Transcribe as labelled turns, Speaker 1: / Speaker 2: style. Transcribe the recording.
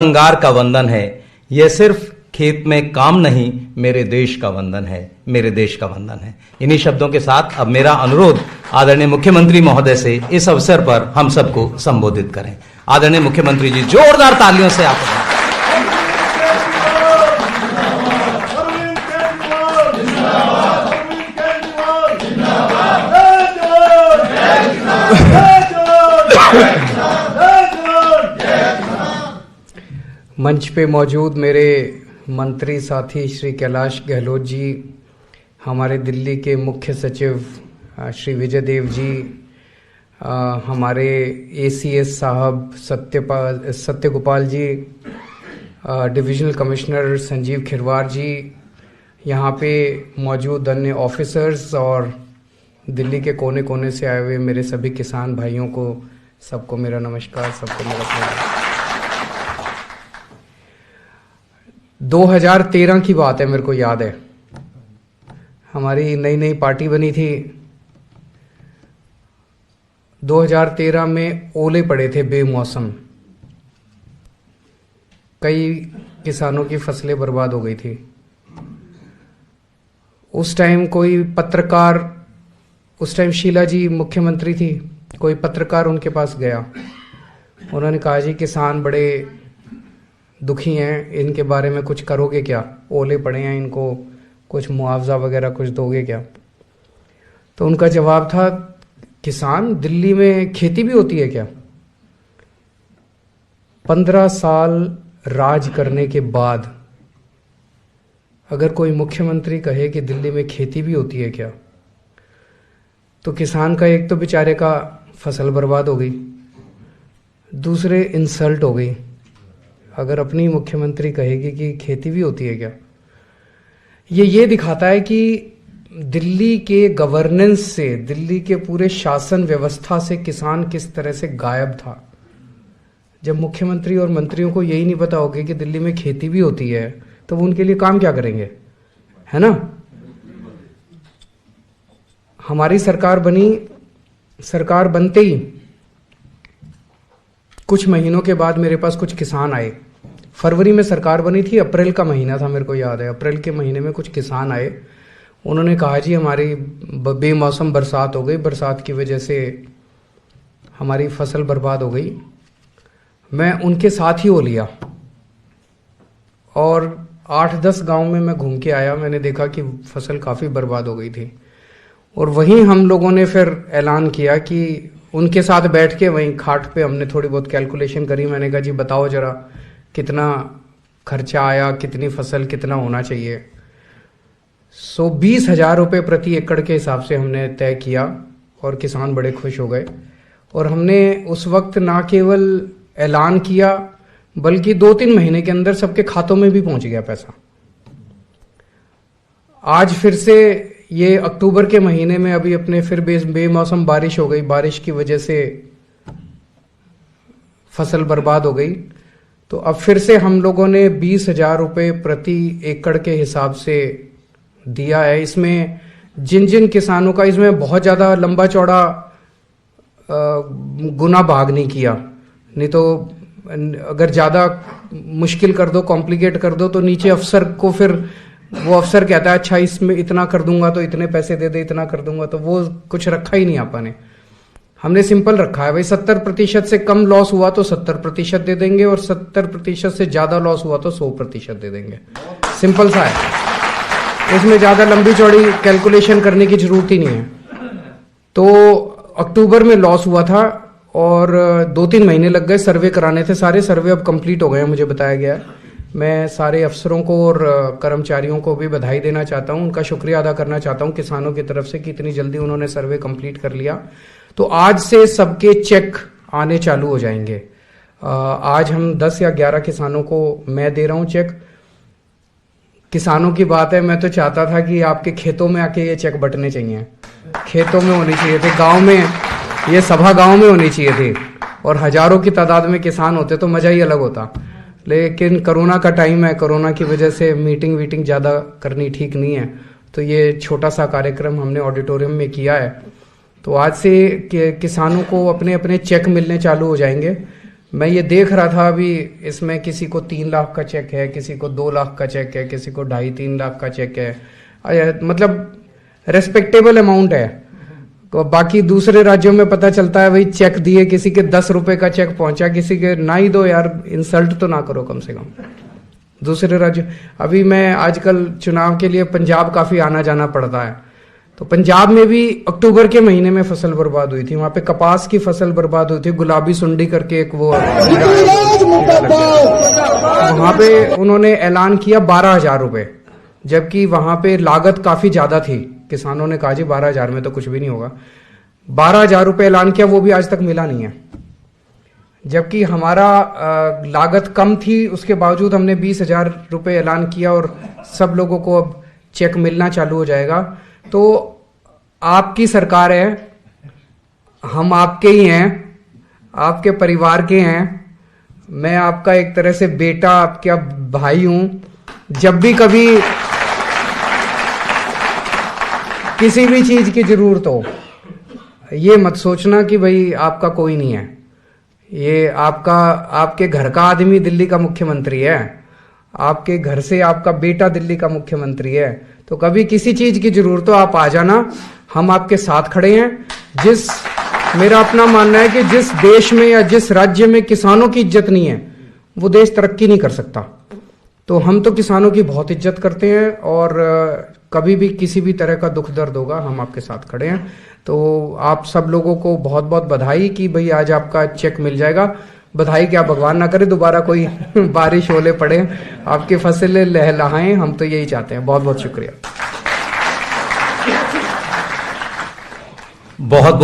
Speaker 1: अंगार का वंदन है, यह सिर्फ खेत में काम नहीं, मेरे देश का वंदन है, मेरे देश का वंदन है। इन्हीं शब्दों के साथ अब मेरा अनुरोध आदरणीय मुख्यमंत्री महोदय से इस अवसर पर हम सबको संबोधित करें। आदरणीय मुख्यमंत्री जी, जोरदार तालियों से आप
Speaker 2: मंच पे मौजूद मेरे मंत्री साथी श्री कैलाश गहलोत जी, हमारे दिल्ली के मुख्य सचिव श्री विजय देव जी, हमारे एसीएस साहब सत्यगोपाल जी, डिविजनल कमिश्नर संजीव खिरवार जी, यहाँ पे मौजूद अन्य ऑफिसर्स और दिल्ली के कोने कोने से आए हुए मेरे सभी किसान भाइयों को, सबको मेरा नमस्कार, सबको मेरा प्रणाम। 2013 की बात है, मेरे को याद है, हमारी नई नई पार्टी बनी थी। 2013 में ओले पड़े थे बेमौसम, कई किसानों की फसलें बर्बाद हो गई थी। उस टाइम कोई पत्रकार, उस टाइम शीला जी मुख्यमंत्री थी, कोई पत्रकार उनके पास गया, उन्होंने कहा जी किसान बड़े दुखी हैं, इनके बारे में कुछ करोगे क्या? ओले पड़े हैं, इनको कुछ मुआवजा वगैरह कुछ दोगे क्या? तो उनका जवाब था, किसान, दिल्ली में खेती भी होती है क्या? 15 साल राज करने के बाद अगर कोई मुख्यमंत्री कहे कि दिल्ली में खेती भी होती है क्या, तो किसान का एक तो बेचारे का फसल बर्बाद हो गई, दूसरे इंसल्ट हो गई। अगर अपनी मुख्यमंत्री कहेगी कि खेती भी होती है क्या, ये दिखाता है कि दिल्ली के गवर्नेंस से, दिल्ली के पूरे शासन व्यवस्था से किसान किस तरह से गायब था। जब मुख्यमंत्री और मंत्रियों को यही नहीं पता होगा कि दिल्ली में खेती भी होती है, तो वो उनके लिए काम क्या करेंगे, है ना? हमारी सरकार बनी, सरकार बनते ही कुछ महीनों के बाद मेरे पास कुछ किसान आए। फरवरी में सरकार बनी थी, अप्रैल का महीना था, मेरे को याद है, अप्रैल के महीने में कुछ किसान आए। उन्होंने कहा जी हमारी बेमौसम बरसात हो गई, बरसात की वजह से हमारी फसल बर्बाद हो गई। मैं उनके साथ ही हो लिया और 8-10 गांव में मैं घूम के आया। मैंने देखा कि फसल काफ़ी बर्बाद हो गई थी और वहीं हम लोगों ने फिर ऐलान किया कि उनके साथ बैठ के वहीं खाट पे हमने थोड़ी बहुत कैलकुलेशन करी। मैंने कहा जी बताओ जरा कितना खर्चा आया, कितनी फसल, कितना होना चाहिए। 20,000 रुपये प्रति एकड़ के हिसाब से हमने तय किया और किसान बड़े खुश हो गए। और हमने उस वक्त ना केवल ऐलान किया बल्कि 2-3 महीने के अंदर सबके खातों में भी पहुंच गया पैसा। आज फिर से ये अक्टूबर के महीने में अभी अपने फिर बेमौसम बारिश हो गई, बारिश की वजह से फसल बर्बाद हो गई। तो अब फिर से हम लोगों ने 20,000 रुपये प्रति एकड़ के हिसाब से दिया है। इसमें जिन जिन किसानों का, इसमें बहुत ज़्यादा लंबा चौड़ा गुना भाग नहीं किया, नहीं तो अगर ज़्यादा मुश्किल कर दो, कॉम्प्लिकेट कर दो, तो नीचे अफसर को फिर वो अफसर कहता है अच्छा इसमें इतना कर दूंगा तो इतने पैसे दे दे, इतना कर दूंगा, तो वो कुछ रखा ही नहीं आपा ने। हमने सिंपल रखा है भाई, 70% से कम लॉस हुआ तो 70% दे देंगे और 70% से ज्यादा लॉस हुआ तो 100% दे देंगे। सिंपल सा है, इसमें ज्यादा लंबी चौड़ी कैलकुलेशन करने की जरूरत ही नहीं है। तो अक्टूबर में लॉस हुआ था और 2-3 महीने लग गए, सर्वे कराने थे, सारे सर्वे अब कंप्लीट हो गए हैं, मुझे बताया गया है। मैं सारे अफसरों को और कर्मचारियों को भी बधाई देना चाहता हूं, उनका शुक्रिया अदा करना चाहता हूं किसानों की तरफ से कि इतनी जल्दी उन्होंने सर्वे कंप्लीट कर लिया। तो आज से सबके चेक आने चालू हो जाएंगे। आज हम 10 या 11 किसानों को मैं दे रहा हूं चेक। किसानों की बात है, मैं तो चाहता था कि आपके खेतों में आके ये चेक बंटने चाहिए, खेतों में होने चाहिए थे, गांव में, ये सभा गांव में होनी चाहिए थी और हजारों की तादाद में किसान होते तो मजा ही अलग होता। लेकिन कोरोना का टाइम है, कोरोना की वजह से मीटिंग ज़्यादा करनी ठीक नहीं है, तो ये छोटा सा कार्यक्रम हमने ऑडिटोरियम में किया है। तो आज से किसानों को अपने अपने चेक मिलने चालू हो जाएंगे। मैं ये देख रहा था अभी, इसमें किसी को 3 लाख का चेक है, किसी को 2 लाख का चेक है, किसी को 2.5-3 लाख का चेक है। मतलब रेस्पेक्टेबल अमाउंट है। तो बाकी दूसरे राज्यों में पता चलता है भाई चेक दिए, किसी के 10 रुपए का चेक पहुंचा, किसी के ना ही दो यार, इंसल्ट तो ना करो कम से कम दूसरे राज्य। अभी मैं आजकल चुनाव के लिए पंजाब काफी आना जाना पड़ता है, तो पंजाब में भी अक्टूबर के महीने में फसल बर्बाद हुई थी। वहां पे कपास की फसल बर्बाद हुई थी, गुलाबी सुंडी करके एक वो वहां पे उन्होंने ऐलान किया 12,000 रुपए, जबकि वहां पे लागत काफी ज्यादा थी। किसानों ने कहा जी 12,000 में तो कुछ भी नहीं होगा। 12,000 रुपए ऐलान किया, वो भी आज तक मिला नहीं है। जबकि हमारा लागत कम थी, उसके बावजूद हमने 20,000 रुपए ऐलान किया और सब लोगों को अब चेक मिलना चालू हो जाएगा। तो आपकी सरकार है, हम आपके ही हैं, आपके परिवार के हैं। मैं आपका एक तरह से बेटा, आपका भाई हूं। जब भी कभी किसी भी चीज की जरूरत हो, ये मत सोचना कि भाई आपका कोई नहीं है। ये आपके घर का आदमी दिल्ली का मुख्यमंत्री है, आपके घर से आपका बेटा दिल्ली का मुख्यमंत्री है। तो कभी किसी चीज की जरूरत हो आप आ जाना, हम आपके साथ खड़े हैं। मेरा अपना मानना है कि जिस देश में या जिस राज्य में किसानों की इज्जत नहीं है, वो देश तरक्की नहीं कर सकता। तो हम तो किसानों की बहुत इज्जत करते हैं, और कभी भी किसी भी तरह का दुख दर्द होगा हम आपके साथ खड़े हैं। तो आप सब लोगों को बहुत बहुत बधाई कि भाई आज आपका चेक मिल जाएगा। बधाई क्या, भगवान ना करे दोबारा कोई बारिश ओले पड़े, आपकी फसलें लहलहाएं, हम तो यही चाहते हैं। बहुत बहुत शुक्रिया।
Speaker 1: बहुत बहुत